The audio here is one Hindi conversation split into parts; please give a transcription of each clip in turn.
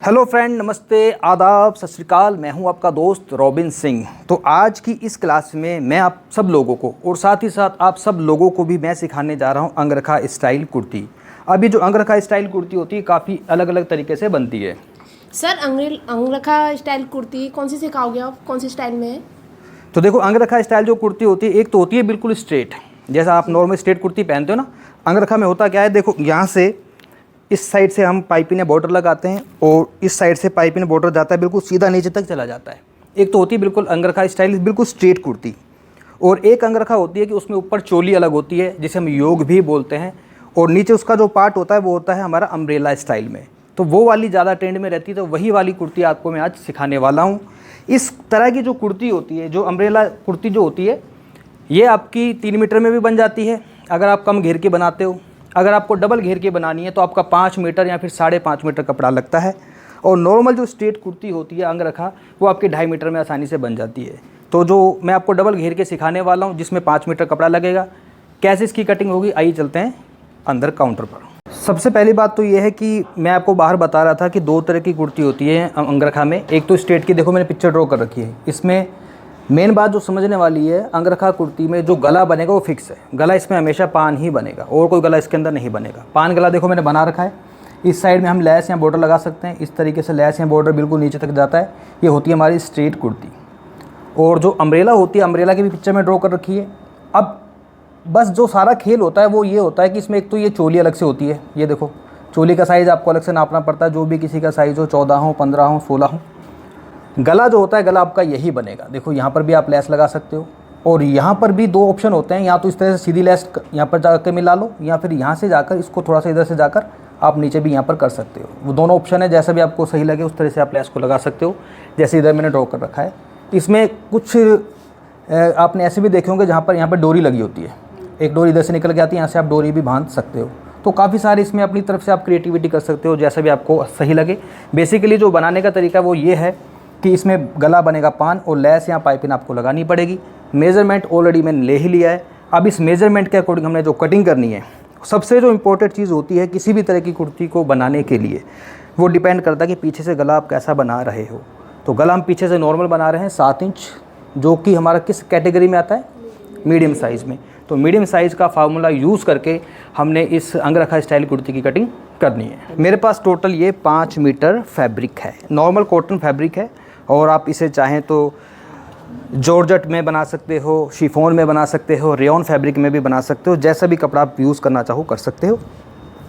हेलो फ्रेंड, नमस्ते, आदाब, सत श्री अकाल। मैं हूं आपका दोस्त रॉबिन सिंह। तो आज की इस क्लास में मैं आप सब लोगों को और साथ ही साथ आप सब लोगों को भी मैं सिखाने जा रहा हूं अंगरखा स्टाइल कुर्ती। अब ये जो अंगरखा स्टाइल कुर्ती होती है काफ़ी अलग अलग तरीके से बनती है। सर अंगरखा स्टाइल कुर्ती कौन सी सिखाओगे आप? कौन सी स्टाइल में है? तो देखो, अंगरखा स्टाइल जो कुर्ती होती है, एक तो होती है बिल्कुल स्ट्रेट, जैसा आप नॉर्मल स्ट्रेट कुर्ती पहनते हो ना। अंगरखा में होता क्या है, देखो यहाँ से इस साइड से हम पाइपिंग बॉर्डर लगाते हैं और इस साइड से पाइपिंग बॉर्डर जाता है, बिल्कुल सीधा नीचे तक चला जाता है। एक तो होती है बिल्कुल अंगरखा स्टाइल बिल्कुल स्ट्रेट कुर्ती, और एक अंगरखा होती है कि उसमें ऊपर चोली अलग होती है जिसे हम योग भी बोलते हैं, और नीचे उसका जो पार्ट होता है वो होता है हमारा अम्ब्रेला स्टाइल में। तो वो वाली ज़्यादा ट्रेंड में रहती है, तो वही वाली कुर्ती आपको मैं आज सिखाने वाला हूँ। इस तरह की जो कुर्ती होती है, जो अम्ब्रेला कुर्ती जो होती है, ये आपकी 3 मीटर में भी बन जाती है अगर आप कम घेर के बनाते हो। अगर आपको डबल घेर के बनानी है तो आपका 5 मीटर या फिर 5.5 मीटर कपड़ा लगता है, और नॉर्मल जो स्ट्रेट कुर्ती होती है अंगरखा, वो आपके 2.5 मीटर में आसानी से बन जाती है। तो जो मैं आपको डबल घेर के सिखाने वाला हूँ जिसमें 5 मीटर कपड़ा लगेगा, कैसे इसकी कटिंग होगी, आइए चलते हैं अंदर काउंटर पर। सबसे पहली बात तो ये है कि मैं आपको बाहर बता रहा था कि 2 तरह की कुर्ती होती है अंगरखा में। एक तो स्ट्रेट की, देखो मैंने पिक्चर ड्रॉ कर रखी है। इसमें मेन बात जो समझने वाली है, अंगरखा कुर्ती में जो गला बनेगा वो फिक्स है। गला इसमें हमेशा पान ही बनेगा, और कोई गला इसके अंदर नहीं बनेगा। पान गला देखो मैंने बना रखा है। इस साइड में हम लैस या बॉर्डर लगा सकते हैं, इस तरीके से लैस या बॉर्डर बिल्कुल नीचे तक जाता है। ये होती है हमारी स्ट्रेट कुर्ती। और जो अम्ब्रेला होती है, अम्ब्रेला की भी पिक्चर में ड्रॉ कर रखी है। अब बस जो सारा खेल होता है वो ये होता है कि इसमें एक तो ये चोली अलग से होती है। ये देखो, चोली का साइज़ आपको अलग से नापना पड़ता है, जो भी किसी का साइज़ हो, 14 हो, 15 हो, 16 हो। गला जो होता है, गला आपका यही बनेगा। देखो यहाँ पर भी आप लेस लगा सकते हो, और यहाँ पर भी 2 ऑप्शन होते हैं। या तो इस तरह से सीधी लेस यहाँ पर जाकर मिला लो, या फिर यहाँ से जाकर इसको थोड़ा सा इधर से जाकर आप नीचे भी यहाँ पर कर सकते हो। वो दोनों ऑप्शन है, जैसा भी आपको सही लगे उस तरह से आप लेस को लगा सकते हो, जैसे इधर मैंने ड्रॉ कर रखा है। इसमें कुछ आपने ऐसे भी देखे होंगे जहाँ पर यहाँ पर डोरी लगी होती है, एक डोरी इधर से निकल के आती है, यहाँ से आप डोरी भी बांध सकते हो। तो काफ़ी सारे इसमें अपनी तरफ से आप क्रिएटिविटी कर सकते हो, जैसा भी आपको सही लगे। बेसिकली जो बनाने का तरीका वो ये है कि इसमें गला बनेगा पान, और लैस या पाइपिंग आपको लगानी पड़ेगी। मेज़रमेंट ऑलरेडी मैंने ले ही लिया है। अब इस मेज़रमेंट के अकॉर्डिंग हमने जो कटिंग करनी है, सबसे जो इम्पोर्टेंट चीज़ होती है किसी भी तरह की कुर्ती को बनाने के लिए, वो डिपेंड करता है कि पीछे से गला आप कैसा बना रहे हो। तो गला हम पीछे से नॉर्मल बना रहे हैं 7 इंच, जो कि हमारा किस कैटेगरी में आता है, मीडियम साइज़ में। तो मीडियम साइज़ का फार्मूला यूज़ करके हमने इस अंगरखा स्टाइल कुर्ती की कटिंग करनी है। मेरे पास टोटल ये 5 मीटर फैब्रिक है, नॉर्मल कॉटन फैब्रिक है, और आप इसे चाहें तो जॉर्जेट में बना सकते हो, शिफॉन में बना सकते हो, रेयॉन फैब्रिक में भी बना सकते हो। जैसा भी कपड़ा आप यूज़ करना चाहो कर सकते हो।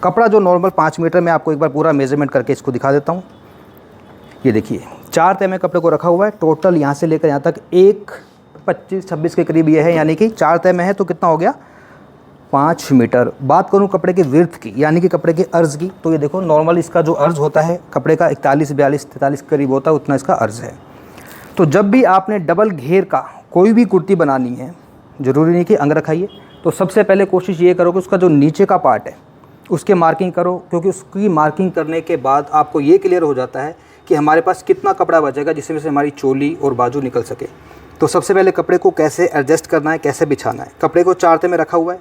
कपड़ा जो नॉर्मल 5 मीटर में, आपको एक बार पूरा मेज़रमेंट करके इसको दिखा देता हूँ। ये देखिए, 4 तह में कपड़े को रखा हुआ है। टोटल यहाँ से लेकर यहाँ तक 1.25-26 के करीब ये है, यानी कि 4 तह में है तो कितना हो गया, 5 मीटर। बात करूँ कपड़े के विड्थ की, यानी कि कपड़े के अर्ज़ की, तो ये देखो नॉर्मल इसका जो अर्ज़ होता है कपड़े का 41, 42, 43 करीब होता है, उतना इसका अर्ज़ है। तो जब भी आपने डबल घेर का कोई भी कुर्ती बनानी है, ज़रूरी नहीं कि अंगरखा ही है, तो सबसे पहले कोशिश ये करो कि उसका जो नीचे का पार्ट है उसके मार्किंग करो, क्योंकि उसकी मार्किंग करने के बाद आपको ये क्लियर हो जाता है कि हमारे पास कितना कपड़ा बचेगा जिसमें से हमारी चोली और बाजू निकल सके। तो सबसे पहले कपड़े को कैसे एडजस्ट करना है, कैसे बिछाना है। कपड़े को 4 तह में रखा हुआ है,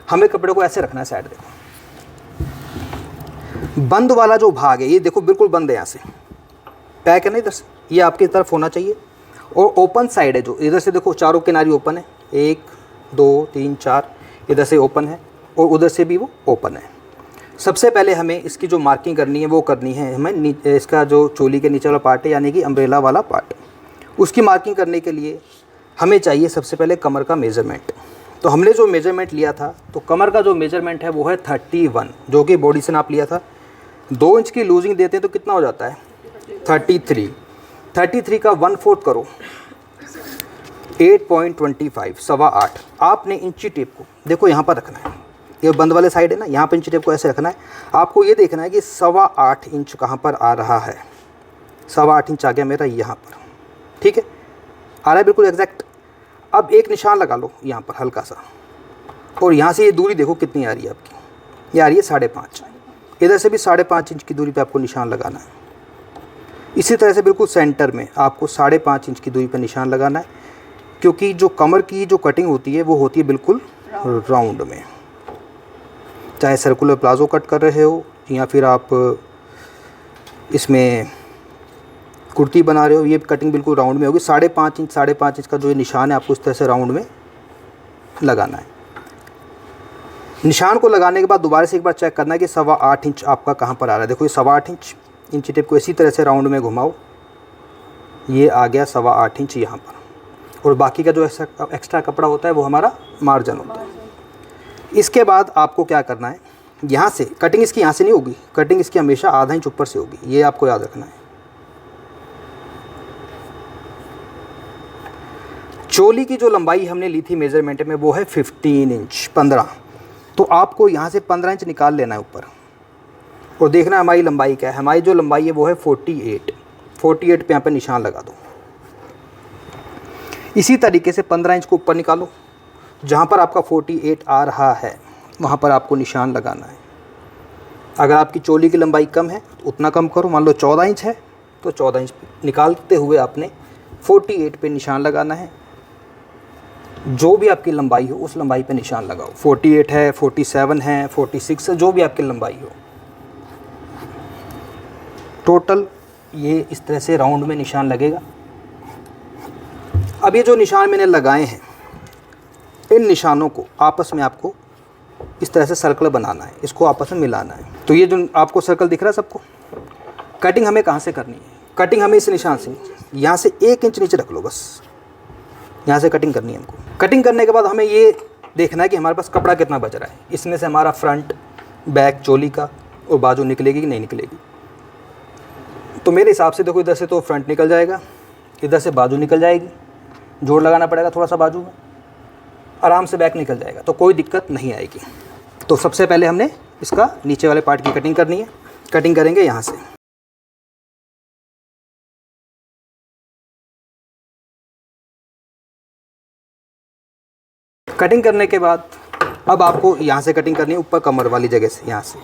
हमें कपड़े को ऐसे रखना है। साइड देखो, बंद वाला जो भाग है ये देखो बिल्कुल बंद है, यहाँ से पैक है ना, इधर से ये आपकी तरफ होना चाहिए। और ओपन साइड है जो इधर से, देखो चारों किनारी ओपन है, 1 2 3 4, इधर से ओपन है और उधर से भी वो ओपन है। सबसे पहले हमें इसकी जो मार्किंग करनी है वो करनी है हमें इसका जो चोली के नीचे वाला पार्ट है, यानी कि अम्ब्रेला वाला पार्ट, उसकी मार्किंग करने के लिए हमें चाहिए सबसे पहले कमर का मेज़रमेंट। तो हमने जो मेज़रमेंट लिया था, तो कमर का जो मेज़रमेंट है वो है 31, जो कि बॉडी से नाप लिया था। 2 इंच की लूजिंग देते हैं तो कितना हो जाता है, 33 का 1/4 करो, 8.25, 8.25। आपने इंची टेप को देखो यहाँ पर रखना है, ये बंद वाले साइड है ना, यहाँ पर इंची टेप को ऐसे रखना है। आपको ये देखना है कि 8.25 इंच कहाँ पर आ रहा है। 8.25 इंच आ गया मेरा यहाँ पर, ठीक है, आ रहा है बिल्कुल एग्जैक्ट। अब एक निशान लगा लो यहाँ पर हल्का सा, और यहाँ से ये दूरी देखो कितनी आ रही है आपकी, ये आ रही है 5.5। इधर से भी 5.5 इंच की दूरी पे आपको निशान लगाना है। इसी तरह से बिल्कुल सेंटर में आपको 5.5 इंच की दूरी पर निशान लगाना है, क्योंकि जो कमर की जो कटिंग होती है वो होती है बिल्कुल राउंड में। चाहे सर्कुलर प्लाजो कट कर रहे हो, या फिर आप इसमें कुर्ती बना रहे हो, ये कटिंग बिल्कुल राउंड में होगी। 5.5 इंच का जो ये निशान है आपको इस तरह से राउंड में लगाना है। निशान को लगाने के बाद दोबारा से एक बार चेक करना है कि 8.25 इंच आपका कहाँ पर आ रहा है। देखो ये 8.25 इंच, इंची टेप को इसी तरह से राउंड में घुमाओ, ये आ गया 8.25 इंच यहाँ पर। और बाकी का जो एक्स्ट्रा कपड़ा होता है वो हमारा मार्जिन होता है। इसके बाद आपको क्या करना है, यहाँ से कटिंग इसकी यहाँ से नहीं होगी, कटिंग इसकी हमेशा आधा इंच ऊपर से होगी, ये आपको याद रखना है। चोली की जो लंबाई हमने ली थी मेजरमेंट में वो है 15 इंच 15, तो आपको यहाँ से 15 इंच निकाल लेना है ऊपर और देखना है हमारी लंबाई क्या है। हमारी जो लंबाई है वो है 48 पे यहाँ पर निशान लगा दो। इसी तरीके से 15 इंच को ऊपर निकालो, जहाँ पर आपका 48 आ रहा है वहाँ पर आपको निशान लगाना है। अगर आपकी चोली की लंबाई कम है तो उतना कम करो, मान लो 14 इंच है तो 14 इंच निकालते हुए आपने 48 पे निशान लगाना है। जो भी आपकी लंबाई हो उस लंबाई पे निशान लगाओ, 48 है, 47 है, 46 है, जो भी आपकी लंबाई हो। टोटल ये इस तरह से राउंड में निशान लगेगा। अब ये जो निशान मैंने लगाए हैं, इन निशानों को आपस में आपको इस तरह से सर्कल बनाना है, इसको आपस में मिलाना है। तो ये जो आपको सर्कल दिख रहा है सबको, कटिंग हमें कहाँ से करनी है? कटिंग हमें इस निशान से, यहाँ से 1 इंच नीचे रख लो बस, यहाँ से कटिंग करनी है हमको। कटिंग करने के बाद हमें ये देखना है कि हमारे पास कपड़ा कितना बच रहा है, इसमें से हमारा फ्रंट बैक चोली का और बाजू निकलेगी कि नहीं निकलेगी। तो मेरे हिसाब से देखो, इधर से तो फ्रंट निकल जाएगा, इधर से बाजू निकल जाएगी, जोड़ लगाना पड़ेगा थोड़ा सा बाजू में, आराम से बैक निकल जाएगा, तो कोई दिक्कत नहीं आएगी। तो सबसे पहले हमने इसका नीचे वाले पार्ट की कटिंग करनी है। कटिंग करेंगे यहाँ से। कटिंग करने के बाद अब आपको यहाँ से कटिंग करनी है, ऊपर कमर वाली जगह से, यहाँ से।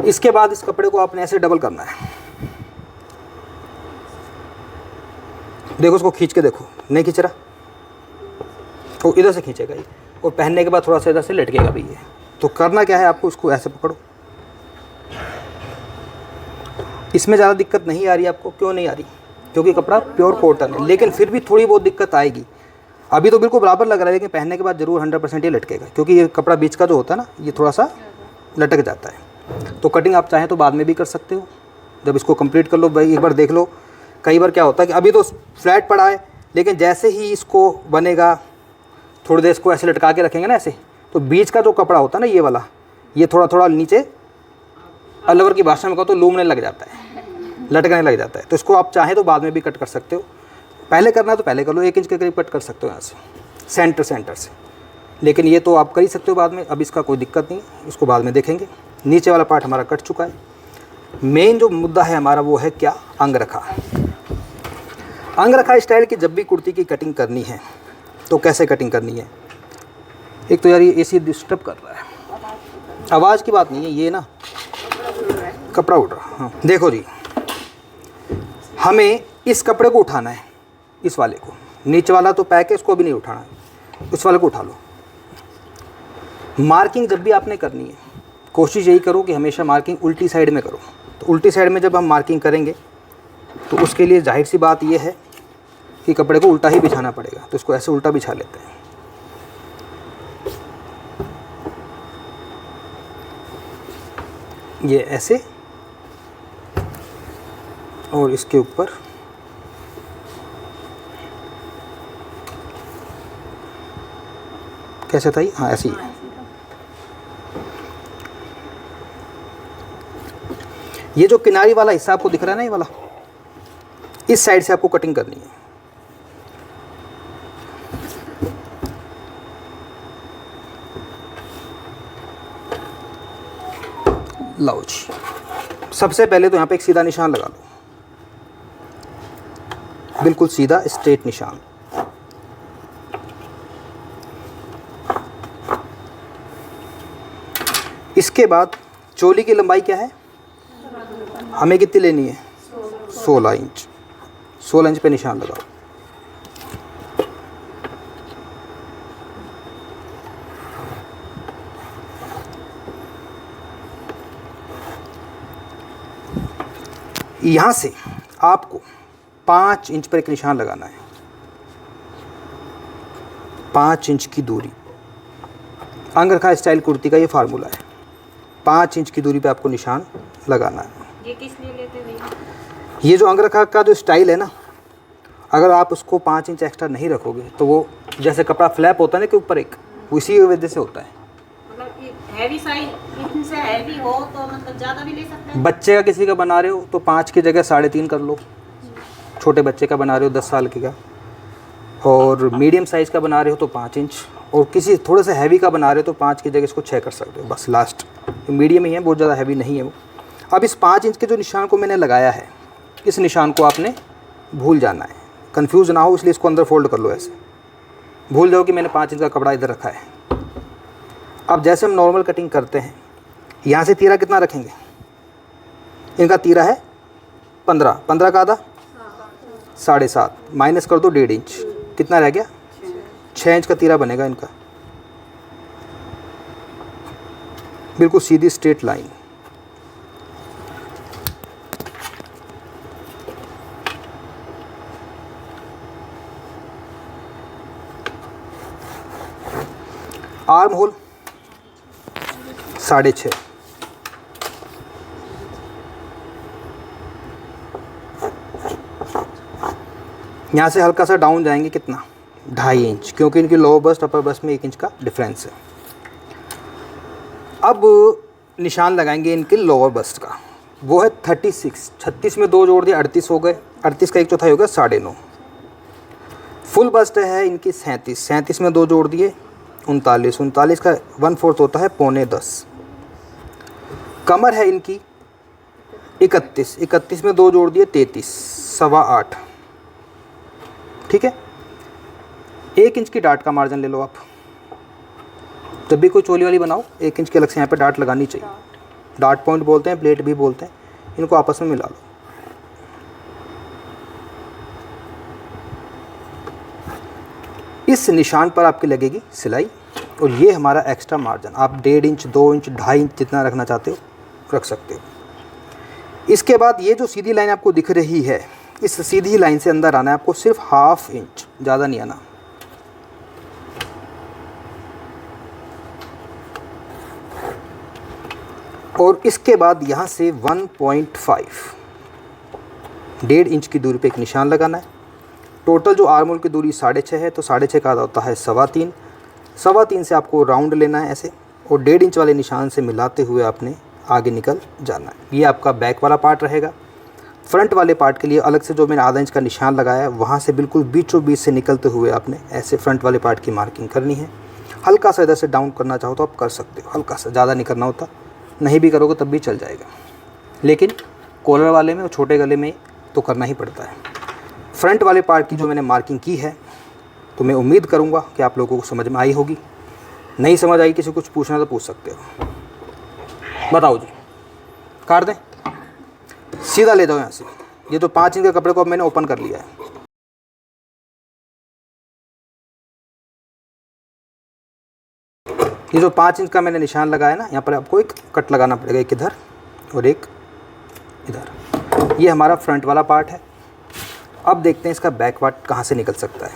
इसके बाद इस कपड़े को आपने ऐसे डबल करना है। देखो उसको खींच के देखो, नहीं खींच रहा तो इधर से खींचेगा ये, और पहनने के बाद थोड़ा सा इधर से लटकेगा भी ये। तो करना क्या है, आपको इसको ऐसे पकड़ो। इसमें ज़्यादा दिक्कत नहीं आ रही आपको, क्यों नहीं आ रही? क्योंकि कपड़ा प्योर कॉटन है, लेकिन फिर भी थोड़ी बहुत दिक्कत आएगी। अभी तो बिल्कुल बराबर लग रहा है, लेकिन पहनने के बाद ज़रूर 100% ये लटकेगा, क्योंकि ये कपड़ा बीच का जो होता है ना, ये थोड़ा सा लटक जाता है। तो कटिंग आप चाहें तो बाद में भी कर सकते हो, जब इसको कंप्लीट कर लो भाई, एक बार देख लो। कई बार क्या होता है कि अभी तो फ्लैट पड़ा है, लेकिन जैसे ही इसको बनेगा, थोड़ी देर इसको ऐसे लटका के रखेंगे ना ऐसे, तो बीच का जो कपड़ा होता है ना ये वाला, ये थोड़ा थोड़ा नीचे, अलवर की भाषा में कहो तो लूमने लग जाता है, लटकने लग जाता है। तो इसको आप चाहें तो बाद में भी कट कर सकते हो। पहले करना है तो पहले कर लो, 1 इंच के करीब कट कर सकते हो यहाँ से, सेंटर से। लेकिन ये तो आप कर ही सकते हो बाद में, अब इसका कोई दिक्कत नहीं, इसको बाद में देखेंगे। नीचे वाला पार्ट हमारा कट चुका है। मेन जो मुद्दा है हमारा वो है क्या, अंगरखा। अंगरखा स्टाइल की जब भी कुर्ती की कटिंग करनी है तो कैसे कटिंग करनी है? एक तो यार ये एसी डिस्टर्ब कर रहा है, आवाज़ की बात नहीं है, ये ना कपड़ा उड़ रहा। हाँ देखो जी, हमें इस कपड़े को उठाना है, इस वाले को। नीचे वाला तो पैक है, इसको भी नहीं उठाना है, इस वाले को उठा लो। मार्किंग जब भी आपने करनी है, कोशिश यही करो कि हमेशा मार्किंग उल्टी साइड में करो। तो उल्टी साइड में जब हम मार्किंग करेंगे तो उसके लिए जाहिर सी बात यह है कि कपड़े को उल्टा ही बिछाना पड़ेगा। तो इसको ऐसे उल्टा बिछा लेते हैं। ये ऐसे, और इसके ऊपर कैसे था ये? हाँ ऐसे ही। ये जो किनारी वाला हिस्सा आपको दिख रहा है ना, ये वाला, इस साइड से आपको कटिंग करनी है। लो जी, सबसे पहले तो यहाँ पे एक सीधा निशान लगा लो, बिल्कुल सीधा स्ट्रेट निशान। इसके बाद चोली की लंबाई क्या है, हमें कितनी लेनी है? 16 इंच। 16 इंच पे निशान लगाओ। यहाँ से आपको 5 इंच पर एक निशान लगाना है, 5 इंच की दूरी। अंगरखा स्टाइल कुर्ती का ये फार्मूला है, 5 इंच की दूरी पे आपको निशान लगाना है। ये किस लिए लेते हैं भैया? ये जो अंगरखा का जो स्टाइल है ना, अगर आप उसको 5 इंच एक्स्ट्रा नहीं रखोगे तो वो जैसे कपड़ा फ्लैप होता है ना कि ऊपर एक, उसी वजह से होता है। मतलब हैवी साइज इनसे हैवी हो तो मतलब ज़्यादा भी ले सकते हैं। बच्चे का किसी का बना रहे हो तो 5 की जगह 3.5 कर लो, छोटे बच्चे का बना रहे हो 10 साल के का, और मीडियम साइज़ का बना रहे हो तो 5 इंच, और किसी थोड़े से हैवी का बना रहे हो तो 5 की जगह इसको 6 कर सकते हो, बस लास्ट। मीडियम ही है, बहुत ज़्यादा हैवी नहीं है वो। अब इस 5 इंच के जो निशान को मैंने लगाया है, इस निशान को आपने भूल जाना है, कंफ्यूज ना हो, इसलिए इसको अंदर फोल्ड कर लो ऐसे, भूल जाओ कि मैंने 5 इंच का कपड़ा इधर रखा है। अब जैसे हम नॉर्मल कटिंग करते हैं, यहाँ से तीरा कितना रखेंगे, इनका तीरा है 15, 15 का आधा 7.5, माइनस कर दो 1.5 इंच, कितना रह गया 6 इंच का तीरा बनेगा इनका, बिल्कुल सीधी स्ट्रेट लाइन। आर्म होल 6.5, यहाँ से हल्का सा डाउन जाएंगे, कितना 2.5 इंच, क्योंकि इनकी लोअर बस्ट अपर बस्ट में 1 इंच का डिफरेंस है। अब निशान लगाएंगे इनके लोअर बस्ट का, वो है 36, 36 में 2 जोड़ दिए 38 हो गए, 38 का 1/4 हो गया 9.5। फुल बस्ट है इनकी 37, 37 में 2 जोड़ दिए 39, 39 का 1/4 होता है 9.25। कमर है इनकी 31, 31 में 2 जोड़ दिए 33, 8.25। ठीक है, 1 इंच की डाट का मार्जिन ले लो आप, जब भी कोई चोली वाली बनाओ 1 इंच के अलग से यहाँ पे डाट लगानी चाहिए। डाट पॉइंट बोलते हैं, प्लेट भी बोलते हैं, इनको आपस में मिला लो। इस निशान पर आपकी लगेगी सिलाई, और ये हमारा एक्स्ट्रा मार्जिन, आप 1.5 इंच 2 इंच 2.5 इंच जितना रखना चाहते हो रख सकते हो। इसके बाद ये जो सीधी लाइन आपको दिख रही है, इस सीधी लाइन से अंदर आना है आपको, सिर्फ 1/2 इंच, ज़्यादा नहीं आना। और इसके बाद यहाँ से 1.5, 1.5 इंच की दूरी पे एक निशान लगाना है। टोटल जो आर्म होल की दूरी 6.5 है, तो 6.5 का आधा होता है 3.25, 3.25 से आपको राउंड लेना है ऐसे, और 1.5 इंच वाले निशान से मिलाते हुए आपने आगे निकल जाना है। ये आपका बैक वाला पार्ट रहेगा। फ्रंट वाले पार्ट के लिए अलग से जो मैंने आधा इंच का निशान लगाया है, वहाँ से बिल्कुल बीचों बीच से निकलते हुए आपने ऐसे फ्रंट वाले पार्ट की मार्किंग करनी है। हल्का सा इधर से डाउन करना चाहो तो आप कर सकते हो, हल्का सा, ज़्यादा नहीं करना होता, नहीं भी करोगे तब भी चल जाएगा, लेकिन कॉलर वाले में और छोटे गले में तो करना ही पड़ता है। फ्रंट वाले पार्ट की जो मैंने मार्किंग की है, तो मैं उम्मीद करूँगा कि आप लोगों को समझ में आई होगी। नहीं समझ आई, किसी कुछ पूछना तो पूछ सकते हो। बताओ जी, काट दें, सीधा ले जाओ यहाँ से। ये तो 5 इंच के कपड़े को अब मैंने ओपन कर लिया है। ये जो 5 इंच का मैंने निशान लगाया ना, यहाँ पर आपको एक कट लगाना पड़ेगा, एक इधर और एक इधर। ये हमारा फ्रंट वाला पार्ट है। अब देखते हैं इसका बैक पार्ट कहाँ से निकल सकता है।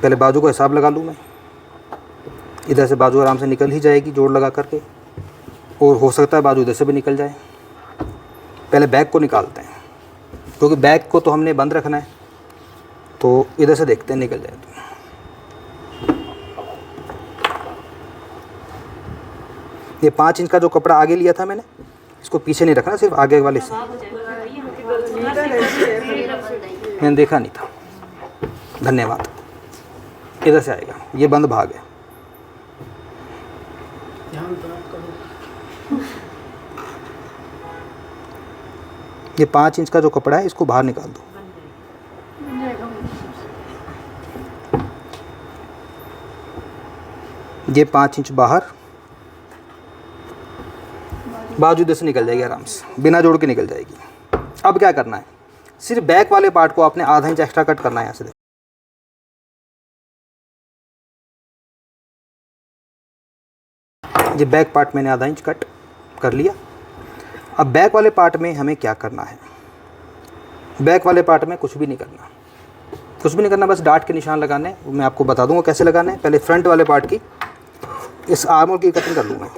पहले बाजू को हिसाब लगा लूँ मैं, इधर से बाजू आराम से निकल ही जाएगी जोड़ लगा करके, और हो सकता है बाजू इधर से भी निकल जाए। पहले बैक को निकालते हैं, क्योंकि बैक को तो हमने बंद रखना है, तो इधर से देखते हैं निकल जाए तो। ये 5 इंच का जो कपड़ा आगे लिया था मैंने, इसको पीछे नहीं रखना, सिर्फ आगे वाले से। मैंने देखा नहीं था, धन्यवाद। इधर से आएगा, ये बंद भाग है। ये 5 इंच का जो कपड़ा है, इसको बाहर निकाल दो। ये 5 इंच बाहर, बाजू इधर से निकल जाएगी आराम से, बिना जोड़ के निकल जाएगी। अब क्या करना है, सिर्फ बैक वाले पार्ट को आपने आधा इंच एक्स्ट्रा कट करना है यहाँ से। ये बैक पार्ट मैंने आधा इंच कट कर लिया। अब बैक वाले पार्ट में हमें क्या करना है, बैक वाले पार्ट में कुछ भी नहीं करना, कुछ भी नहीं करना, बस डार्ट के निशान लगाने हैं। मैं आपको बता दूंगा कैसे लगाने हैं। पहले फ्रंट वाले पार्ट की, इस आर्मोल की कटिंग कर लूँगा।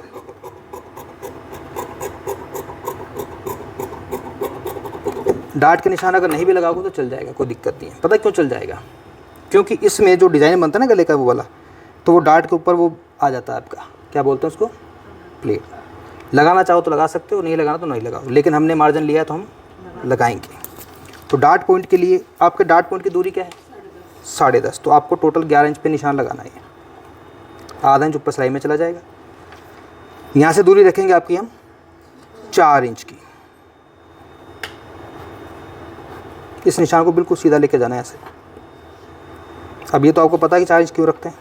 डार्ट के निशान अगर नहीं भी लगाओगे तो चल जाएगा, कोई दिक्कत नहीं है। पता क्यों चल जाएगा? क्योंकि इसमें जो डिज़ाइन बनता है ना गले का वो वाला, तो वो डार्ट के ऊपर वो आ जाता है आपका, क्या बोलते हैं उसको, प्लेट। लगाना चाहो तो लगा सकते हो, नहीं लगाना तो नहीं लगाओ, लेकिन हमने मार्जिन लिया तो हम लगाएंगे। तो डार्ट पॉइंट के लिए आपके डार्ट पॉइंट की दूरी क्या है? 10.5। तो आपको टोटल 11 इंच पे निशान लगाना है। आधा इंच ऊपर सिलाई में चला जाएगा। यहाँ से दूरी रखेंगे आपकी हम 4 इंच की। इस निशान को बिल्कुल सीधा लेके जाना है ऐसे। अब ये तो आपको पता है कि 4 इंच क्यों रखते हैं।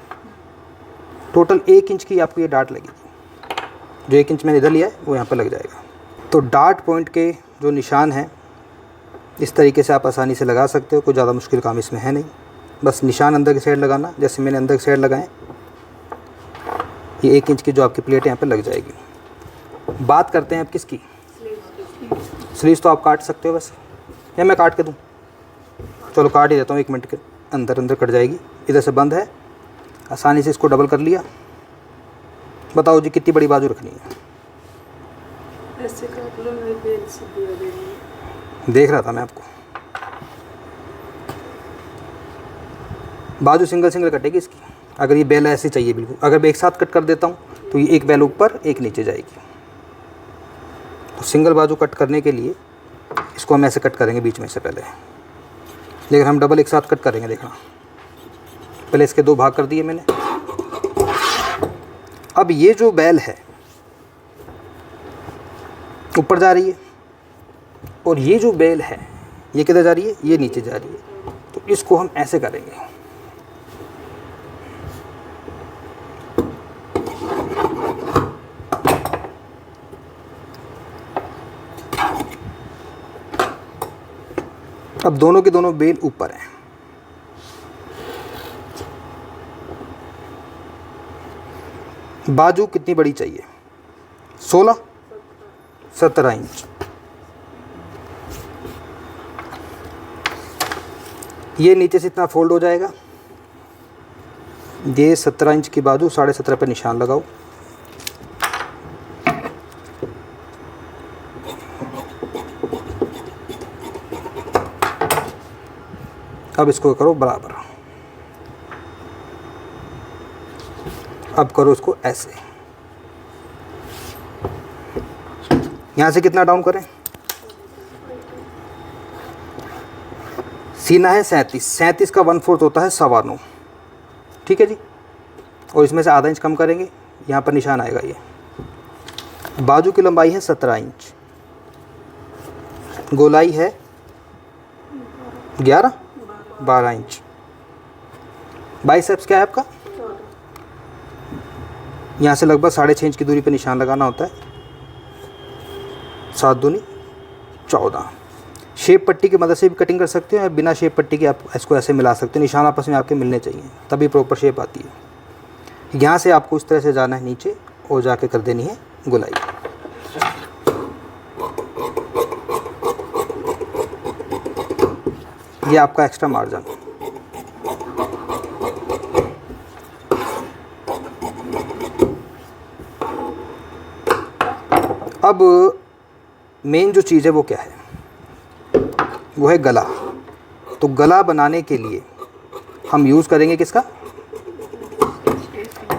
टोटल 1 इंच की आपको ये डार्ट लगेगी। जो 1 इंच मैंने इधर लिया है वो यहाँ पर लग जाएगा। तो डार्ट पॉइंट के जो निशान हैं इस तरीके से आप आसानी से लगा सकते हो, कोई ज़्यादा मुश्किल काम इसमें है नहीं। बस निशान अंदर की साइड लगाना, जैसे मैंने अंदर की साइड लगाए, ये 1 इंच की जो आपकी प्लेट यहाँ पर लग जाएगी। बात करते हैं अब किसकी, स्लीव्स। तो आप काट सकते हो वैसे, या मैं काट के दूँ? चलो काट ही देता हूँ, 1 मिनट के अंदर अंदर कट जाएगी। इधर से बंद है, आसानी से इसको डबल कर लिया। बताओ जी कितनी बड़ी बाजू रखनी है? ऐसे काट लो, मेरे बेल से पूरा देंगे। देख रहा था मैं आपको। बाजू सिंगल सिंगल कटेगी इसकी। अगर ये बेल ऐसी चाहिए बिल्कुल, अगर मैं एक साथ कट कर देता हूँ तो ये एक बेल ऊपर एक नीचे जाएगी। तो सिंगल बाजू कट करने के लिए इसको हम ऐसे कट करेंगे बीच में से पहले, लेकिन हम डबल एक साथ कट करेंगे। देखना, पहले इसके 2 भाग कर दिए मैंने। अब ये जो बेल है ऊपर जा रही है, और ये जो बेल है ये किधर जा रही है? ये नीचे जा रही है। तो इसको हम ऐसे करेंगे। अब दोनों के दोनों बेल ऊपर हैं। बाजू कितनी बड़ी चाहिए? 17 इंच। ये नीचे से इतना फोल्ड हो जाएगा। ये 17 इंच की बाजू 17.5 पे निशान लगाओ। अब इसको करो बराबर। अब करो इसको ऐसे। यहाँ से कितना डाउन करें? सीना है 37 का 1/4 होता है 9.25। ठीक है जी। और इसमें से आधा इंच कम करेंगे, यहाँ पर निशान आएगा। ये बाजू की लंबाई है 17 इंच, गोलाई है 12 इंच। बाइसेप्स क्या है आपका? यहाँ से लगभग 6.5 इंच की दूरी पे निशान लगाना होता है। 7 दूनी 14। शेप पट्टी की मदद से भी कटिंग कर सकते हो, या बिना शेप पट्टी के आप इसको ऐसे मिला सकते हो। निशान आपस में आपके मिलने चाहिए, तभी प्रॉपर शेप आती है। यहाँ से आपको इस तरह से जाना है नीचे, और जाके कर देनी है गोलाई। ये आपका एक्स्ट्रा मार्जिन। अब मेन जो चीज़ है वो क्या है? वो है गला। तो गला बनाने के लिए हम यूज़ करेंगे किसका?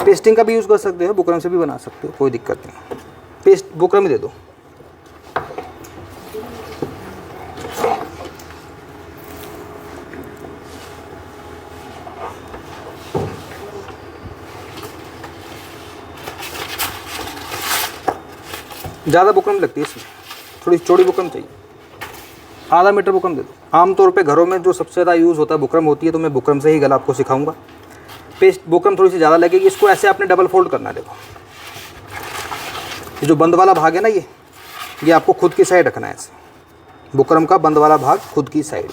पेस्टिंग का भी यूज़ कर सकते हो, बुकरम से भी बना सकते हो, कोई दिक्कत नहीं। पेस्ट बुकरम ही दे दो। ज़्यादा बुकरम लगती है इसमें, थोड़ी चौड़ी बुकरम चाहिए। आधा मीटर बुकरम दे दो। आमतौर पे घरों में जो सबसे ज़्यादा यूज़ होता है बुकरम होती है, तो मैं बुकरम से ही गला आपको सिखाऊंगा। पेस्ट बुकरम थोड़ी सी ज़्यादा लगेगी। इसको ऐसे आपने डबल फोल्ड करना है। देखो, ये जो बंद वाला भाग है ना, ये आपको खुद की साइड रखना है। ऐसे बुकरम का बंद वाला भाग खुद की साइड,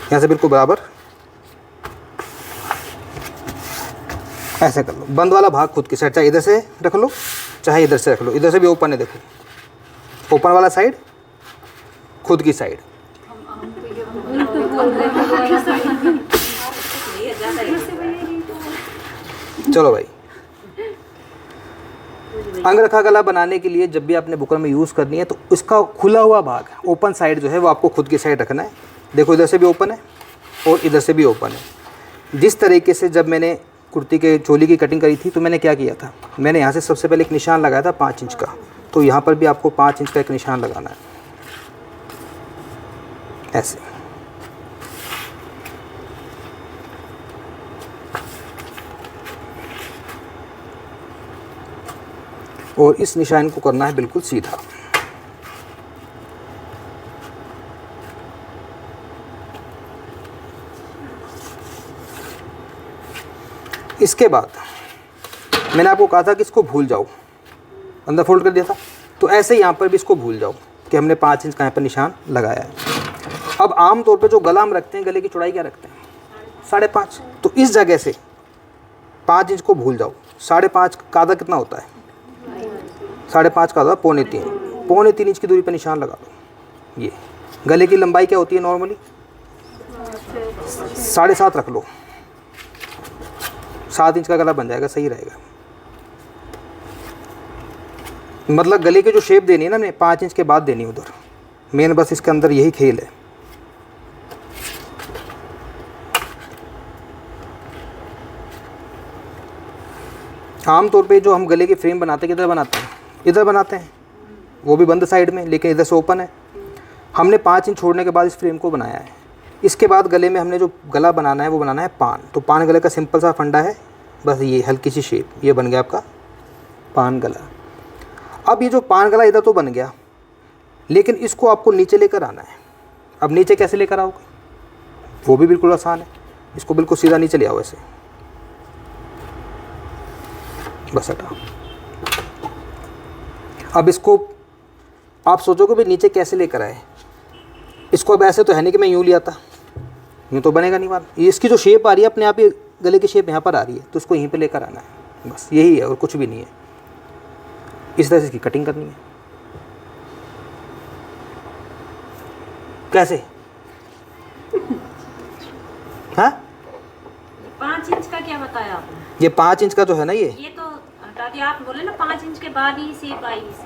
यहाँ से बिल्कुल बराबर ऐसे कर लो। बंद वाला भाग खुद की साइड, चाहे इधर से रख लो चाहे इधर से रख लो। इधर से भी ओपन है, देखो ओपन वाला साइड खुद की साइड। चलो भाई, अंगरखा गला बनाने के लिए जब भी आपने बुकरम में यूज़ करनी है तो उसका खुला हुआ भाग, ओपन साइड जो है वो आपको खुद की साइड रखना है। देखो इधर से भी ओपन है और इधर से भी ओपन है। जिस तरीके से जब मैंने कुर्ती के चोली की कटिंग करी थी तो मैंने क्या किया था, मैंने यहाँ से सबसे पहले एक निशान लगाया था 5 इंच का, तो यहाँ पर भी आपको 5 इंच का एक निशान लगाना है ऐसे। और इस निशान को करना है बिल्कुल सीधा। इसके बाद मैंने आपको कहा था कि इसको भूल जाओ, अंदर फोल्ड कर दिया था, तो ऐसे ही यहाँ पर भी इसको भूल जाओ कि हमने 5 इंच का यहाँ पर निशान लगाया है। अब आम तौर पे जो गला हम रखते हैं, गले की चौड़ाई क्या रखते हैं 5.5, तो इस जगह से 5 इंच को भूल जाओ। 5.5 का आधा कितना होता है, 5.5 का आधा 3.25 इंच की दूरी पर निशान लगा लो। ये गले की लंबाई क्या होती है नॉर्मली 7.5 रख लो, 7 इंच का गला बन जाएगा, सही रहेगा। मतलब गले की जो शेप देनी है ना हमने 5 इंच के बाद देनी है उधर, मेन बस इसके अंदर यही खेल है। आमतौर पे जो हम गले के फ्रेम बनाते हैं किधर बनाते हैं, इधर बनाते हैं, वो भी बंद साइड में, लेकिन इधर से ओपन है। हमने 5 इंच छोड़ने के बाद इस फ्रेम को बनाया है। इसके बाद गले में हमने जो गला बनाना है वो बनाना है पान। तो पान गले का सिंपल सा फंडा है, बस ये हल्की सी शेप, ये बन गया आपका पान गला। अब ये जो पान गला इधर तो बन गया, लेकिन इसको आपको नीचे लेकर आना है। अब नीचे कैसे लेकर आओगे, वो भी बिल्कुल आसान है। इसको बिल्कुल सीधा नीचे ले आओ ऐसे, बस हटा। अब इसको आप सोचोगे भाई नीचे कैसे लेकर आए, इसको अब ऐसे तो है नहीं कि मैं यूँ लिया था, यूँ तो बनेगा नहीं बात। ये इसकी जो शेप आ रही है अपने आप ही गले की शेप यहाँ पर आ रही है, तो उसको यहीं पे लेकर आना है, बस यही है और कुछ भी नहीं है। इस तरह से इसकी कटिंग करनी है। कैसे, हाँ 5 इंच का क्या बताया आपने? ये 5 इंच का जो है ना, ये तो हटा दिया, आप बोले ना 5 इंच के बाद ही शेप आई इसकी।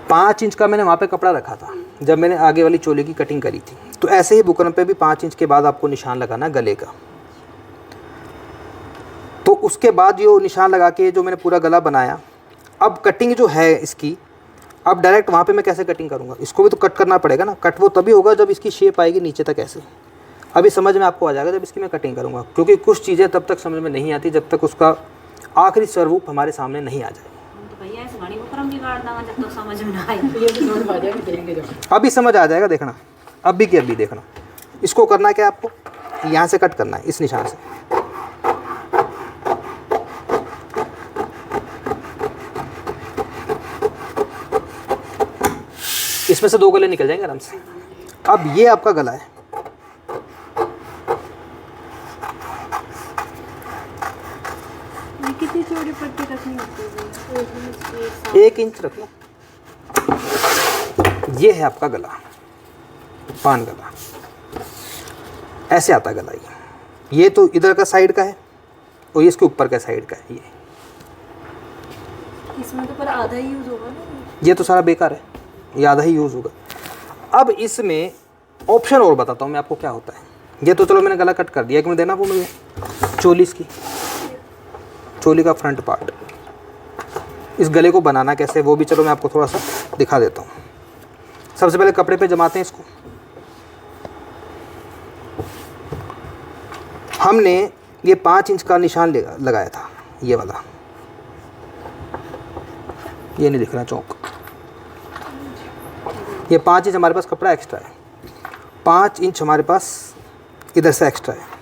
5 इंच का मैंने वहाँ पे कपड़ा रखा था जब मैंने आगे वाली चोली की कटिंग करी थी। तो ऐसे ही बुकरम पे भी 5 इंच के बाद आपको निशान लगाना है गले का। तो उसके बाद जो निशान लगा के जो मैंने पूरा गला बनाया, अब कटिंग जो है इसकी, अब डायरेक्ट वहाँ पे मैं कैसे कटिंग करूँगा, इसको भी तो कट करना पड़ेगा ना। कट वो तभी होगा जब इसकी शेप आएगी नीचे तक ऐसे। अभी समझ में आपको आ जाएगा जब इसकी मैं कटिंग करूँगा, क्योंकि कुछ चीज़ें तब तक समझ में नहीं आती जब तक उसका आखिरी स्वरूप हमारे सामने नहीं आ जाए। तो भैया इस घड़ी बुकरम बिगाड़ दूंगा जब तो समझ में ना आए। अभी समझ आ जाएगा, देखना अभी की अभी देखना। इसको करना क्या है, आपको यहाँ से कट करना है इस निशान से। इसमें से 2 गले निकल जाएंगे आराम से। अब ये आपका गला है, कितनी चौड़ी पट्टी रखनी होती है? 1 इंच रख लो। ये है आपका गला, पान गला, ऐसे आता है गला। ये तो इधर का साइड का है और ये इसके ऊपर का साइड का है। ये इसमें तो पर आधा ही यूज होगा ना, ये तो सारा बेकार है, ये आधा ही यूज़ होगा। अब इसमें ऑप्शन और बताता हूँ मैं आपको क्या होता है। ये तो चलो मैंने गला कट कर दिया, कि मैं देना वो मुझे चोली, इसकी चोली का फ्रंट पार्ट, इस गले को बनाना कैसे वो भी चलो मैं आपको थोड़ा सा दिखा देता हूँ। सबसे पहले कपड़े पे जमाते हैं इसको। हमने ये 5 इंच का निशान लगाया था, ये वाला, ये नहीं दिख रहा चौक। ये 5 इंच हमारे पास कपड़ा एक्स्ट्रा है, 5 इंच हमारे पास इधर से एक्स्ट्रा है।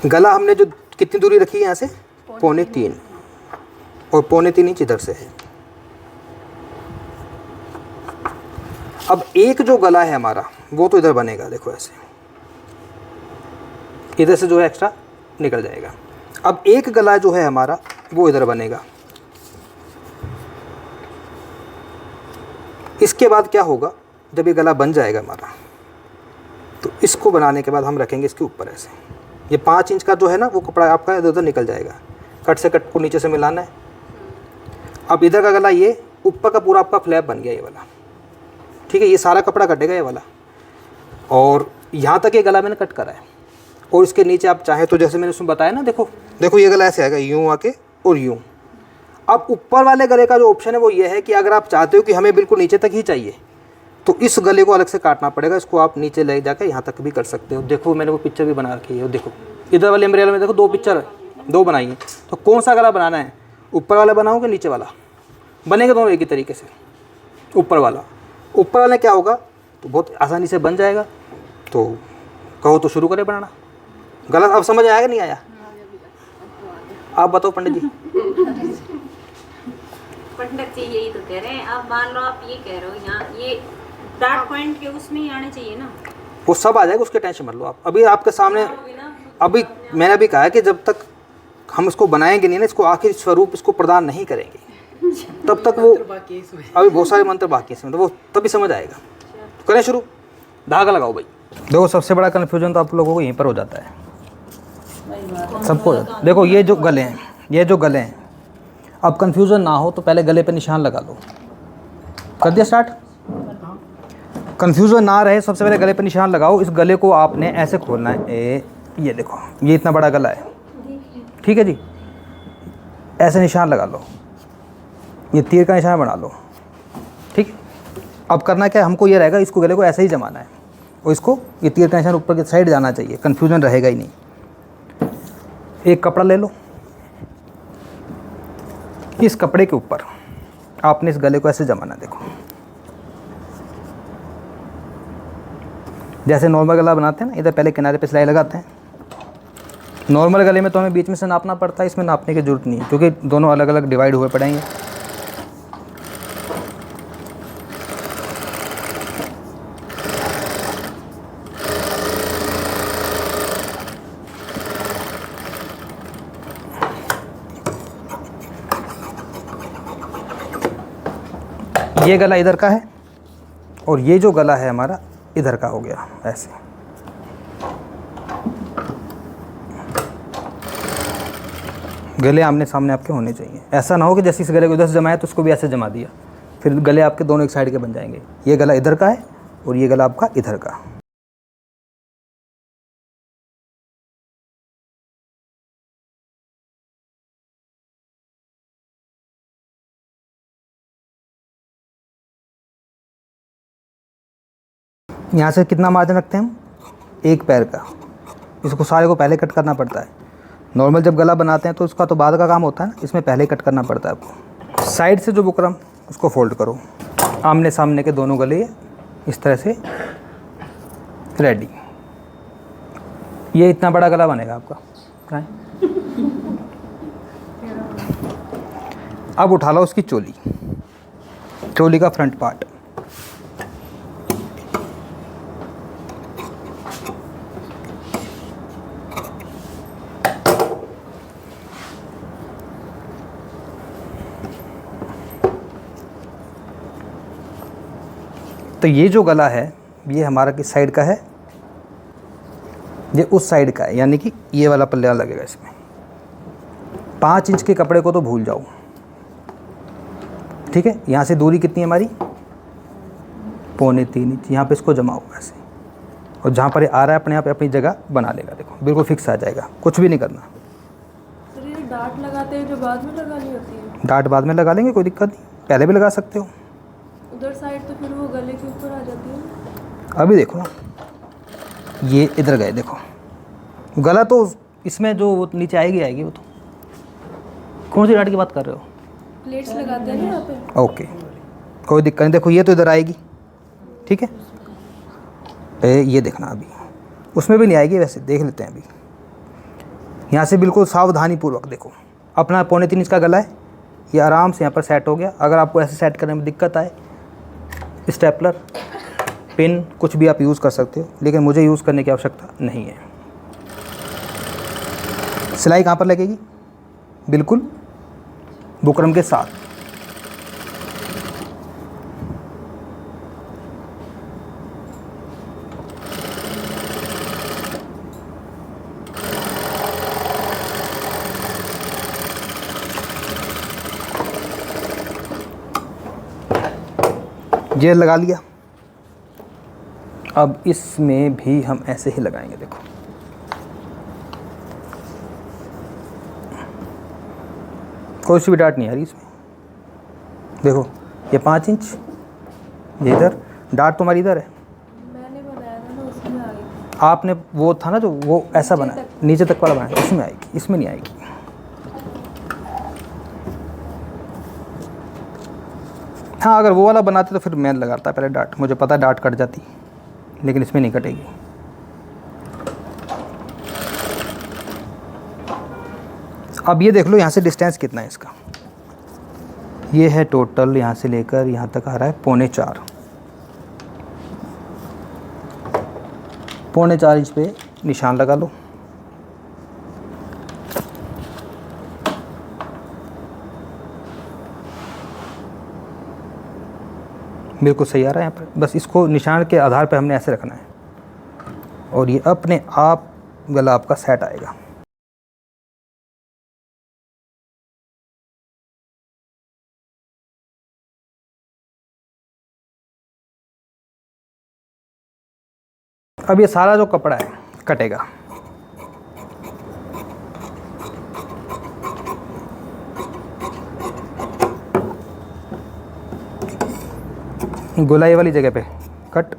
गला हमने जो कितनी दूरी रखी है यहाँ से, 3.25 और 3.25 इंच इधर से है। अब एक जो गला है हमारा वो तो इधर बनेगा, देखो ऐसे इधर से जो है एक्स्ट्रा निकल जाएगा। अब एक गला जो है हमारा वो इधर बनेगा, इसके बाद क्या होगा, जब ये गला बन जाएगा हमारा, तो इसको बनाने के बाद हम रखेंगे इसके ऊपर ऐसे। ये 5 इंच का जो है ना वो कपड़ा आपका इधर उधर निकल जाएगा। कट से कट को नीचे से मिलाना है। अब इधर का गला, ये ऊपर का पूरा आपका फ्लैप बन गया ये वाला, ठीक है। ये सारा कपड़ा कटेगा ये वाला, और यहाँ तक ये गला मैंने कट करा है। और इसके नीचे आप चाहे तो जैसे मैंने उसमें बताया ना, देखो देखो ये गला ऐसे आएगा, यूँ आके और यूँ। अब ऊपर वाले गले का जो ऑप्शन है वो ये है कि अगर आप चाहते हो कि हमें बिल्कुल नीचे तक ही चाहिए, तो इस गले को अलग से काटना पड़ेगा। इसको आप नीचे ले जाकर यहाँ तक भी कर सकते हो। देखो मैंने वो पिक्चर भी बना रखी है, देखो इधर वाले एम्ब्रेला में देखो 2 पिक्चर, 2 बनाई है। तो कौन सा गला बनाना है, ऊपर वाला बनाओगे नीचे वाला? बनेगा दोनों एक ही तरीके से। ऊपर वाला में क्या होगा, तो बहुत आसानी से बन जाएगा। तो कहो तो शुरू करें बनाना। गला अब समझ आया कि नहीं आया? आप बताओ पंडित जी। पंडित जी यही तो कह रहे हैं। अब मान लो आप ये कह रहे हो यहाँ ये डार्क पॉइंट के उसमें ही आने चाहिए ना, वो सब आ जाएगा, उसके टेंशन मत लो आप। अभी आपके सामने, अभी मैंने अभी कहा है कि जब तक हम इसको बनाएंगे नहीं ना, इसको आखिर स्वरूप इसको प्रदान नहीं करेंगे, तब तक वो अभी बहुत सारे मंत्र बाकी हैं, तो वो तभी समझ आएगा। तो करें शुरू। धागा लगाओ भाई। देखो सबसे बड़ा कन्फ्यूजन तो आप लोगों को यहीं पर हो जाता है, सबको। देखो ये जो गले हैं, अब कन्फ्यूज़न ना हो तो पहले गले पे निशान लगा लो। कर दिया स्टार्ट? कन्फ्यूज़न ना रहे, सबसे पहले गले पे निशान लगाओ। इस गले को आपने ऐसे खोलना है। ये देखो, ये इतना बड़ा गला है, ठीक है जी। ऐसे निशान लगा लो, ये तीर का निशान बना लो, ठीक है। अब करना क्या है, हमको ये रहेगा, इसको गले को ऐसे ही जमाना है, और इसको ये तीर का निशान ऊपर की साइड जाना चाहिए, कन्फ्यूज़न रहेगा ही नहीं। एक कपड़ा ले लो, इस कपड़े के ऊपर आपने इस गले को ऐसे जमाना। देखो जैसे नॉर्मल गला बनाते हैं ना, इधर पहले किनारे पे सिलाई लगाते हैं। नॉर्मल गले में तो हमें बीच में से नापना पड़ता है, इसमें नापने की जरूरत नहीं है क्योंकि दोनों अलग अलग डिवाइड हुए पड़े हैं। ये गला इधर का है और ये जो गला है हमारा इधर का हो गया ऐसे। गले आमने सामने आपके होने चाहिए। ऐसा ना हो कि जैसे इस गले को इधर से जमाया तो उसको भी ऐसे जमा दिया, फिर गले आपके दोनों एक साइड के बन जाएंगे। ये गला इधर का है और ये गला आपका इधर का। यहाँ से कितना मार्जिन रखते हैं हम? 1 पैर का। इसको सारे को पहले कट करना पड़ता है। नॉर्मल जब गला बनाते हैं तो उसका तो बाद का काम होता है ना, इसमें पहले कट करना पड़ता है आपको। साइड से जो बुकरम उसको फोल्ड करो, आमने सामने के दोनों गले इस तरह से रेडी। ये इतना बड़ा गला बनेगा आपका। अब उठा लो उसकी चोली, चोली का फ्रंट पार्ट। तो ये जो गला है ये हमारा किस साइड का है? ये उस साइड का है, यानी कि ये वाला पल्ला लगेगा इसमें। 5 इंच के कपड़े को तो भूल जाओ, ठीक है। यहाँ से दूरी कितनी है हमारी? 3.25 इंच। यहाँ पे इसको जमाओ ऐसे, और जहाँ पर ये आ रहा है अपने आप अपनी जगह बना लेगा। देखो बिल्कुल फिक्स आ जाएगा, कुछ भी नहीं करना। सर ये डार्ट लगाते हैं जो बाद में लगानी होती है? डार्ट बाद में लगा लेंगे, कोई दिक्कत नहीं, पहले भी लगा सकते हो। उधर साइड तो फिर वो गले के ऊपर आ जाती है। अभी देखो ना, ये इधर गए, देखो गला तो इसमें जो वो नीचे आएगी वो तो। कौन सी डाट की बात कर रहे हो? प्लेट्स लगाते हैं ना यहाँ पे। ओके, कोई दिक्कत नहीं। देखो ये तो इधर आएगी, ठीक है। ये देखना, अभी उसमें भी नहीं आएगी, वैसे देख लेते हैं। अभी यहाँ से बिल्कुल सावधानी पूर्वक देखो, अपना 3.25 इंच का गला है, ये आराम से यहाँ पर सेट हो गया। अगर आपको ऐसे सेट करने में दिक्कत आए, स्टेपलर, पिन, कुछ भी आप यूज़ कर सकते हो, लेकिन मुझे यूज़ करने की आवश्यकता नहीं है। सिलाई कहाँ पर लगेगी? बिल्कुल बुकरम के साथ। ये लगा लिया। अब इसमें भी हम ऐसे ही लगाएंगे। देखो कोई सी भी डाट नहीं आ रही इसमें। देखो ये 5 इंच, ये इधर डाट तुम्हारी इधर है। मैंने बनाया था ना, उसमें आ गई। आपने वो था ना जो वो ऐसा बनाया, नीचे तक वाला बनाया, उसमें आएगी, इसमें नहीं आएगी। हाँ अगर वो वाला बनाते तो फिर मैं लगाता पहले डाट, मुझे पता है डाट कट जाती, लेकिन इसमें नहीं कटेगी। अब ये देख लो यहाँ से डिस्टेंस कितना है इसका। ये है टोटल यहाँ से लेकर यहाँ तक आ रहा है 4.25। 4.25 इंच पे निशान लगा लो। बिल्कुल सही आ रहा है यहाँ पर। बस इसको निशान के आधार पे हमने ऐसे रखना है और ये अपने आप गला आपका सेट आएगा। अब ये सारा जो कपड़ा है कटेगा। गोलाई वाली जगह पे कट।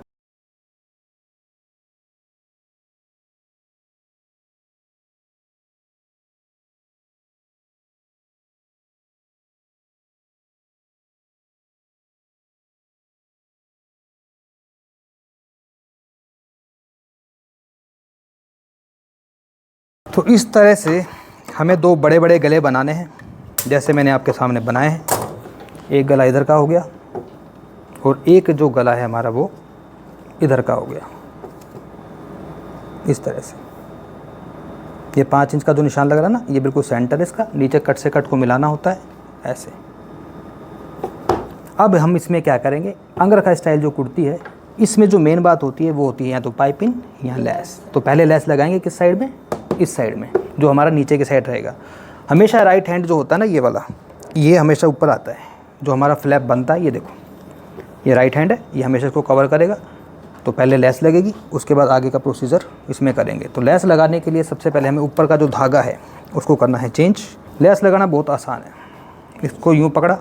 तो इस तरह से हमें 2 बड़े बड़े गले बनाने हैं, जैसे मैंने आपके सामने बनाए हैं। एक गला इधर का हो गया और एक जो गला है हमारा वो इधर का हो गया। इस तरह से ये 5 इंच का जो निशान लग रहा है ना, ये बिल्कुल सेंटर है इसका। नीचे कट से कट को मिलाना होता है ऐसे। अब हम इसमें क्या करेंगे, अंगरखा स्टाइल जो कुर्ती है इसमें जो मेन बात होती है वो होती है या तो पाइपिंग या लेस। तो पहले लेस लगाएंगे किस साइड में, इस साइड में, जो हमारा नीचे के साइड रहेगा। हमेशा राइट हैंड जो होता है ना ये वाला, ये हमेशा ऊपर आता है। जो हमारा फ्लैप बनता है ये देखो, ये राइट हैंड है, ये हमेशा इसको कवर करेगा। तो पहले लेस लगेगी, उसके बाद आगे का प्रोसीजर इसमें करेंगे। तो लेस लगाने के लिए सबसे पहले हमें ऊपर का जो धागा है उसको करना है चेंज। लेस लगाना बहुत आसान है। इसको यूँ पकड़ा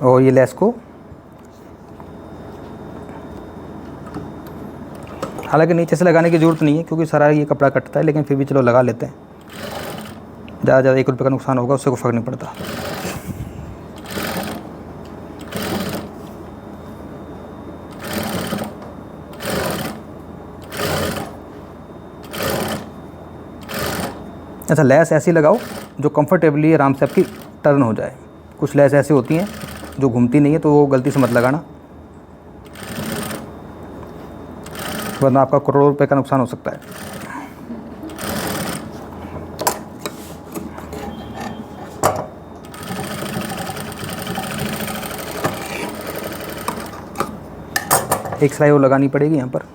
और ये लेस को, हालांकि नीचे से लगाने की ज़रूरत नहीं है क्योंकि सारा ये कपड़ा कटता है, लेकिन फिर भी चलो लगा लेते हैं। ज़्यादा 1 रुपये का नुकसान होगा, उससे कोई फ़र्क नहीं पड़ता। अच्छा, लेस ऐसी लगाओ जो कंफर्टेबली आराम से आपकी टर्न हो जाए। कुछ लेस ऐसी होती हैं जो घूमती नहीं है, तो वो गलती से मत लगाना, वरना आपका करोड़ों रुपए का नुकसान हो सकता है। एक सिलाई और लगानी पड़ेगी यहाँ पर।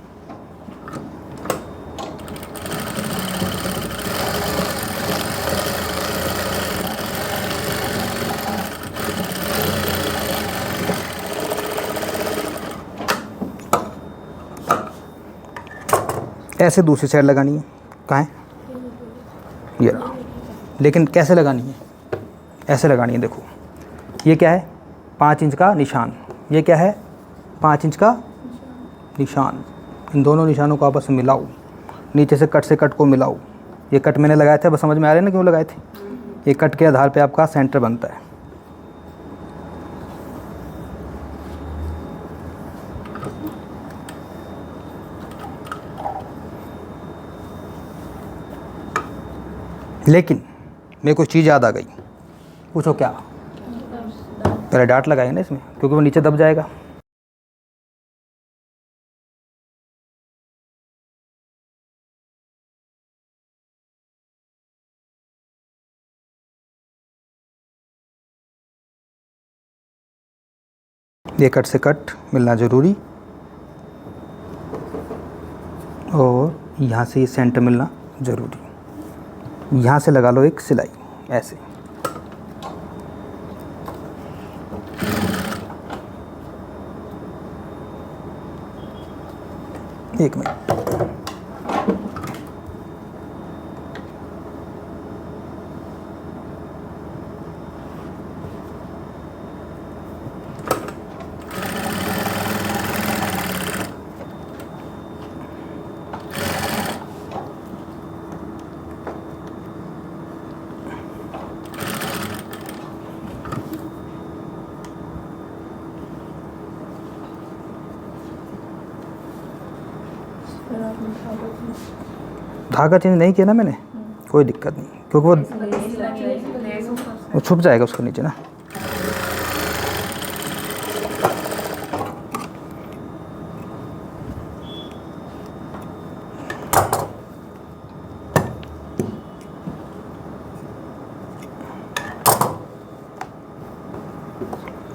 ऐसे दूसरी साइड लगानी है। कहाँ है ये रहा। लेकिन कैसे लगानी है, ऐसे लगानी है। देखो ये क्या है, 5 इंच का निशान, ये क्या है 5 इंच का निशान। इन दोनों निशानों को आपस में मिलाओ, नीचे से कट को मिलाओ। ये कट मैंने लगाए थे, बस समझ में आ रहे हैं ना क्यों लगाए थे। ये कट के आधार पे आपका सेंटर बनता है। लेकिन मेरे को चीज़ याद आ गई। पूछो क्या? पहले डाट लगाएंगे ना इसमें, क्योंकि वो नीचे दब जाएगा। ये कट से कट मिलना ज़रूरी, और यहाँ से ये सेंटर मिलना ज़रूरी। यहाँ से लगा लो एक सिलाई ऐसे। एक मिनट। धागा चेंज नहीं किया ना मैंने, कोई दिक्कत नहीं, क्योंकि वो छुप जाएगा उसके नीचे ना।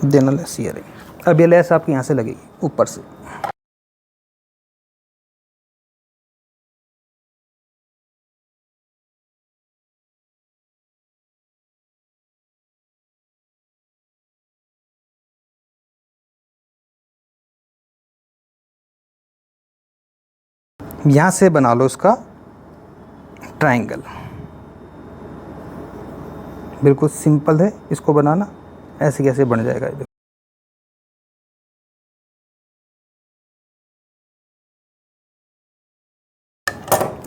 देना लेस ये रही। अब ये लेस आपकी यहाँ से लगेगी ऊपर से। यहाँ से बना लो इसका ट्रायंगल। बिल्कुल सिंपल है इसको बनाना, ऐसे कैसे बन जाएगा ये।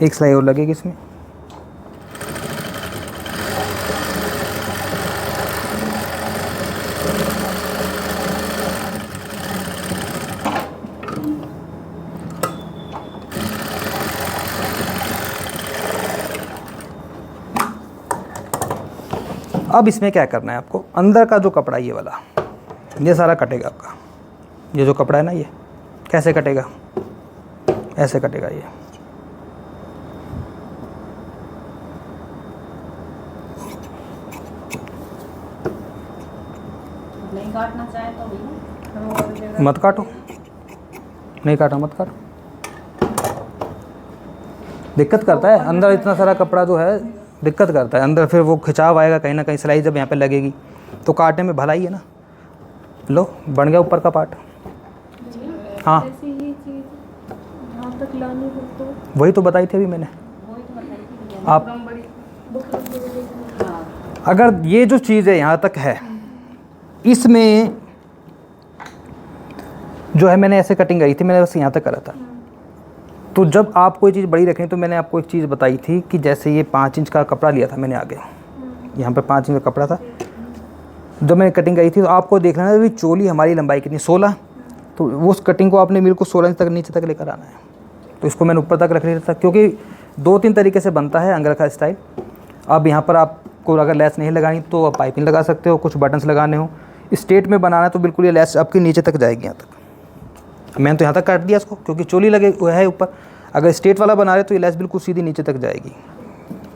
एक सिलाई और लगेगी इसमें। अब इसमें क्या करना है आपको, अंदर का जो कपड़ा ये वाला, ये सारा कटेगा आपका। ये जो कपड़ा है ना, ये कैसे कटेगा, ऐसे कटेगा ये। नहीं काटना चाहे तो भी मत काटो, नहीं काटा मत काटो। दिक्कत करता है अंदर इतना सारा कपड़ा जो है, दिक्कत करता है अंदर, फिर वो खिंचाव आएगा कहीं ना कहीं। सिलाई जब यहाँ पे लगेगी तो काटने में भलाई है ना। लो बन गया ऊपर का पार्ट। हाँ जैसे ये चीज़ यहाँ तक लानी हो तो वही तो बताई थी अभी मैंने। आप अगर ये जो चीज़ है यहाँ तक है, इसमें जो है मैंने ऐसे कटिंग करी थी, मैंने बस यहाँ तक करा था। तो जब आप कोई चीज़ बड़ी रखें तो मैंने आपको एक चीज़ बताई थी कि जैसे ये 5 इंच का कपड़ा लिया था मैंने आगे, यहाँ पर 5 इंच का कपड़ा था, जब मैंने कटिंग करी थी तो आपको देख लेना है चोली हमारी लंबाई कितनी, 16, तो उस कटिंग को आपने बिल्कुल 16 इंच तक नीचे तक लेकर आना है। तो इसको मैंने ऊपर तक रख लिया था, क्योंकि 2-3 तरीके से बनता है अंगरखा स्टाइल। अब यहाँ पर आपको अगर लेस नहीं लगानी तो आप पाइपिंग लगा सकते हो, कुछ बटन्स लगाने हो। स्ट्रेट में बनाना है तो बिल्कुल ये लेस आपके नीचे तक जाएगी यहाँ तक। मैंने तो यहाँ तक काट दिया इसको, क्योंकि चोली लगे हुआ है ऊपर। अगर स्ट्रेट वाला बना रहे तो ये लेस बिल्कुल सीधी नीचे तक जाएगी।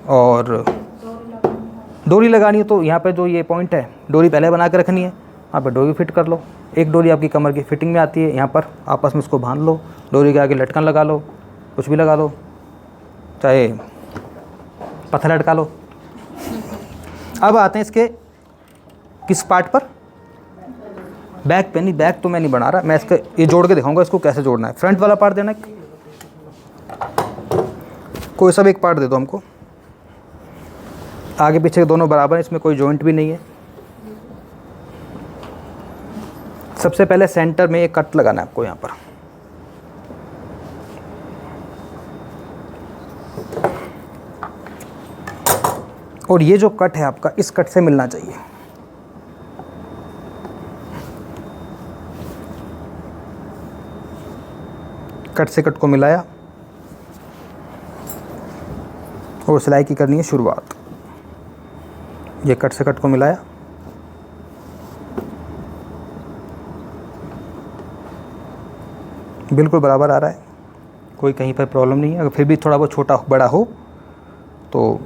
और डोरी लगानी है तो यहाँ पे जो ये पॉइंट है, डोरी पहले बना के रखनी है, यहाँ पर डोरी फिट कर लो। एक डोरी आपकी कमर की फिटिंग में आती है, यहाँ पर आपस में इसको बांध लो, डोरी के आगे लटकन लगा लो, कुछ भी लगा लो, चाहे पत्थर लटका लो। अब आते हैं इसके किस पार्ट पर, बैक पे। नहीं बैक तो मैं नहीं बना रहा, मैं इसका ये जोड़ के दिखाऊंगा इसको कैसे जोड़ना है। फ्रंट वाला पार्ट देना है, कोई सब एक पार्ट दे दो हमको। आगे पीछे दोनों बराबर हैं, इसमें कोई जॉइंट भी नहीं है। सबसे पहले सेंटर में एक कट लगाना है आपको यहाँ पर। और ये जो कट है आपका, इस कट से मिलना चाहिए। कट से कट को मिलाया और सिलाई की करनी है शुरुआत। ये कट से कट को मिलाया, बिल्कुल बराबर आ रहा है, कोई कहीं पर प्रॉब्लम नहीं है। अगर फिर भी थोड़ा बहुत छोटा बड़ा हो तो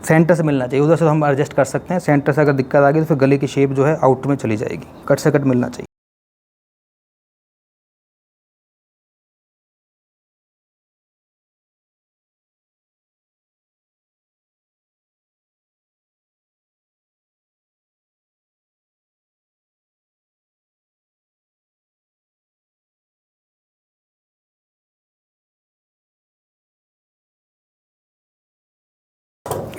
सेंटर से मिलना चाहिए, उधर से हम एडजस्ट कर सकते हैं। सेंटर से अगर दिक्कत आ गई तो फिर गले की शेप जो है आउट में चली जाएगी। कट से कट मिलना चाहिए।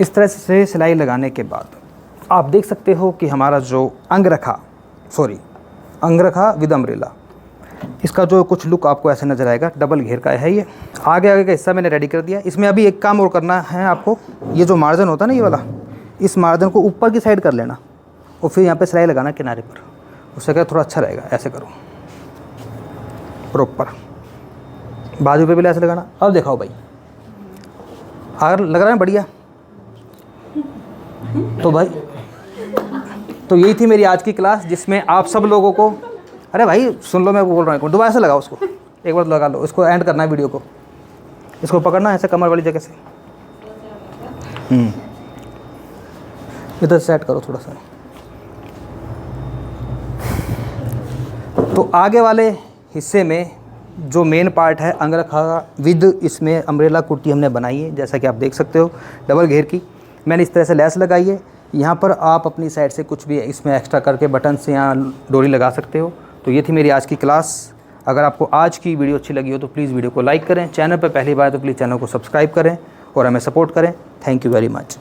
इस तरह से सिलाई लगाने के बाद आप देख सकते हो कि हमारा जो अंगरखा विद अम्ब्रेला, इसका जो कुछ लुक आपको ऐसे नज़र आएगा। डबल घेर का है ये। आगे का हिस्सा मैंने रेडी कर दिया। इसमें अभी एक काम और करना है आपको, ये जो मार्जिन होता है ना ये वाला, इस मार्जिन को ऊपर की साइड कर लेना और फिर यहाँ पे सिलाई लगाना किनारे पर, उससे क्या थोड़ा अच्छा रहेगा। ऐसे करो प्रॉपर, बाजू पे भी ऐसे लगाना। अब दिखाओ भाई, अगर लग रहा है बढ़िया तो भाई, तो यही थी मेरी आज की क्लास जिसमें आप सब लोगों को, अरे भाई सुन लो मैं बोल रहा हूँ, दोबारा से लगाओ उसको, एक बार लगा लो, इसको एंड करना है वीडियो को, इसको पकड़ना ऐसे कमर वाली जगह से, इधर सेट करो थोड़ा सा। तो आगे वाले हिस्से में जो मेन पार्ट है अंगरखा विद इसमें अम्ब्रेला कुर्ती हमने बनाई है, जैसा कि आप देख सकते हो डबल घेर की। मैंने इस तरह से लेस लगाई है। यहाँ पर आप अपनी साइड से कुछ भी इसमें एक्स्ट्रा करके बटन से यहाँ डोरी लगा सकते हो। तो ये थी मेरी आज की क्लास। अगर आपको आज की वीडियो अच्छी लगी हो तो प्लीज़ वीडियो को लाइक करें, चैनल पर पहली बार तो प्लीज़ चैनल को सब्सक्राइब करें और हमें सपोर्ट करें। Thank you very much.